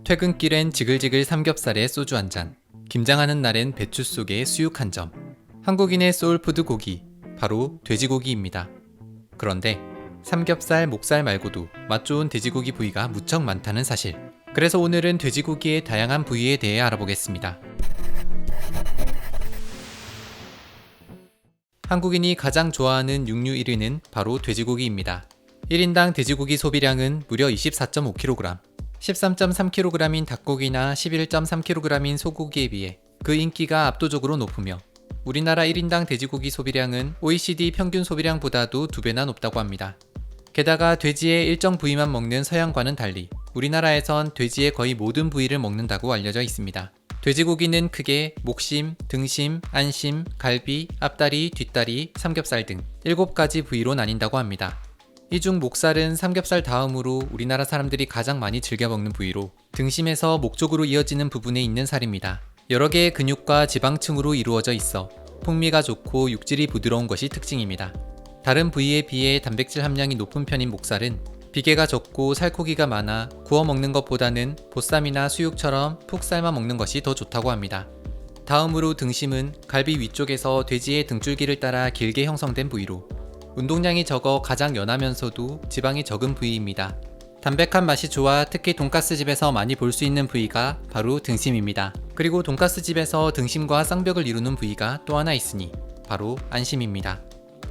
퇴근길엔 지글지글 삼겹살에 소주 한 잔, 김장하는 날엔 배추 속에 수육 한 점. 한국인의 소울푸드 고기, 바로 돼지고기입니다. 그런데 삼겹살, 목살 말고도 맛 좋은 돼지고기 부위가 무척 많다는 사실. 그래서 오늘은 돼지고기의 다양한 부위에 대해 알아보겠습니다. 한국인이 가장 좋아하는 육류 1위는 바로 돼지고기입니다. 1인당 돼지고기 소비량은 무려 24.5kg, 13.3kg인 닭고기나 11.3kg인 소고기에 비해 그 인기가 압도적으로 높으며 우리나라 1인당 돼지고기 소비량은 OECD 평균 소비량보다도 2배나 높다고 합니다. 게다가 돼지의 일정 부위만 먹는 서양과는 달리 우리나라에선 돼지의 거의 모든 부위를 먹는다고 알려져 있습니다. 돼지고기는 크게 목심, 등심, 안심, 갈비, 앞다리, 뒷다리, 삼겹살 등 7가지 부위로 나뉜다고 합니다. 이 중 목살은 삼겹살 다음으로 우리나라 사람들이 가장 많이 즐겨 먹는 부위로 등심에서 목 쪽으로 이어지는 부분에 있는 살입니다. 여러 개의 근육과 지방층으로 이루어져 있어 풍미가 좋고 육질이 부드러운 것이 특징입니다. 다른 부위에 비해 단백질 함량이 높은 편인 목살은 비계가 적고 살코기가 많아 구워 먹는 것보다는 보쌈이나 수육처럼 푹 삶아 먹는 것이 더 좋다고 합니다. 다음으로 등심은 갈비 위쪽에서 돼지의 등줄기를 따라 길게 형성된 부위로 운동량이 적어 가장 연하면서도 지방이 적은 부위입니다. 담백한 맛이 좋아 특히 돈가스 집에서 많이 볼 수 있는 부위가 바로 등심입니다. 그리고 돈가스 집에서 등심과 쌍벽을 이루는 부위가 또 하나 있으니 바로 안심입니다.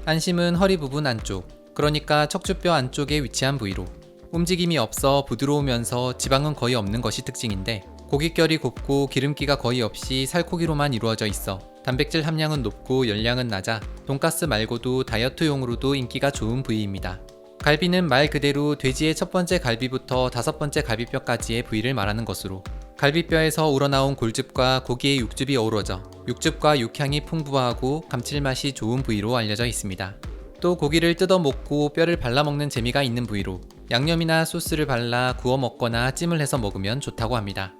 안심은 허리 부분 안쪽, 그러니까 척추뼈 안쪽에 위치한 부위로 움직임이 없어 부드러우면서 지방은 거의 없는 것이 특징인데 고깃결이 곱고 기름기가 거의 없이 살코기로만 이루어져 있어 단백질 함량은 높고 열량은 낮아 돈가스 말고도 다이어트용으로도 인기가 좋은 부위입니다. 갈비는 말 그대로 돼지의 첫 번째 갈비부터 5번째 갈비뼈까지의 부위를 말하는 것으로 갈비뼈에서 우러나온 골즙과 고기의 육즙이 어우러져 육즙과 육향이 풍부하고 감칠맛이 좋은 부위로 알려져 있습니다. 또 고기를 뜯어 먹고 뼈를 발라 먹는 재미가 있는 부위로 양념이나 소스를 발라 구워 먹거나 찜을 해서 먹으면 좋다고 합니다.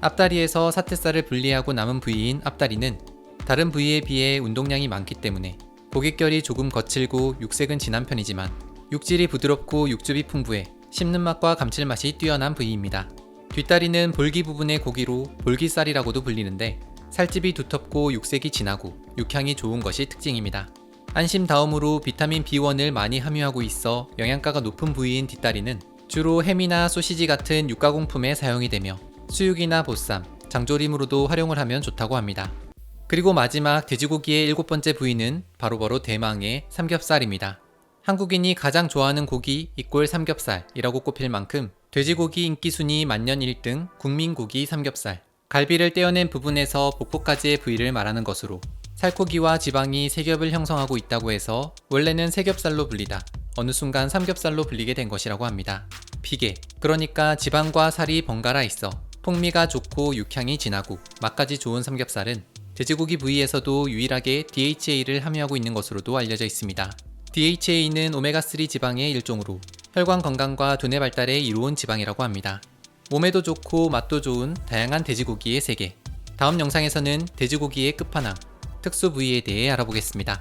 앞다리에서 사태살을 분리하고 남은 부위인 앞다리는 다른 부위에 비해 운동량이 많기 때문에 고깃결이 조금 거칠고 육색은 진한 편이지만 육질이 부드럽고 육즙이 풍부해 씹는 맛과 감칠맛이 뛰어난 부위입니다. 뒷다리는 볼기 부분의 고기로 볼기살이라고도 불리는데 살집이 두텁고 육색이 진하고 육향이 좋은 것이 특징입니다. 안심 다음으로 비타민 B1을 많이 함유하고 있어 영양가가 높은 부위인 뒷다리는 주로 햄이나 소시지 같은 육가공품에 사용이 되며 수육이나 보쌈, 장조림으로도 활용을 하면 좋다고 합니다. 그리고 마지막 돼지고기의 7번째 부위는 바로 대망의 삼겹살입니다. 한국인이 가장 좋아하는 고기 이꼴 삼겹살이라고 꼽힐 만큼 돼지고기 인기 순위 만년 1등 국민고기 삼겹살. 갈비를 떼어낸 부분에서 복부까지의 부위를 말하는 것으로 살코기와 지방이 세겹을 형성하고 있다고 해서 원래는 세겹살로 불리다 어느 순간 삼겹살로 불리게 된 것이라고 합니다. 비계, 그러니까 지방과 살이 번갈아 있어 풍미가 좋고 육향이 진하고 맛까지 좋은 삼겹살은 돼지고기 부위에서도 유일하게 DHA를 함유하고 있는 것으로도 알려져 있습니다. DHA는 오메가3 지방의 일종으로 혈관 건강과 두뇌 발달에 이로운 지방이라고 합니다. 몸에도 좋고 맛도 좋은 다양한 돼지고기의 세계. 다음 영상에서는 돼지고기의 끝판왕, 특수 부위에 대해 알아보겠습니다.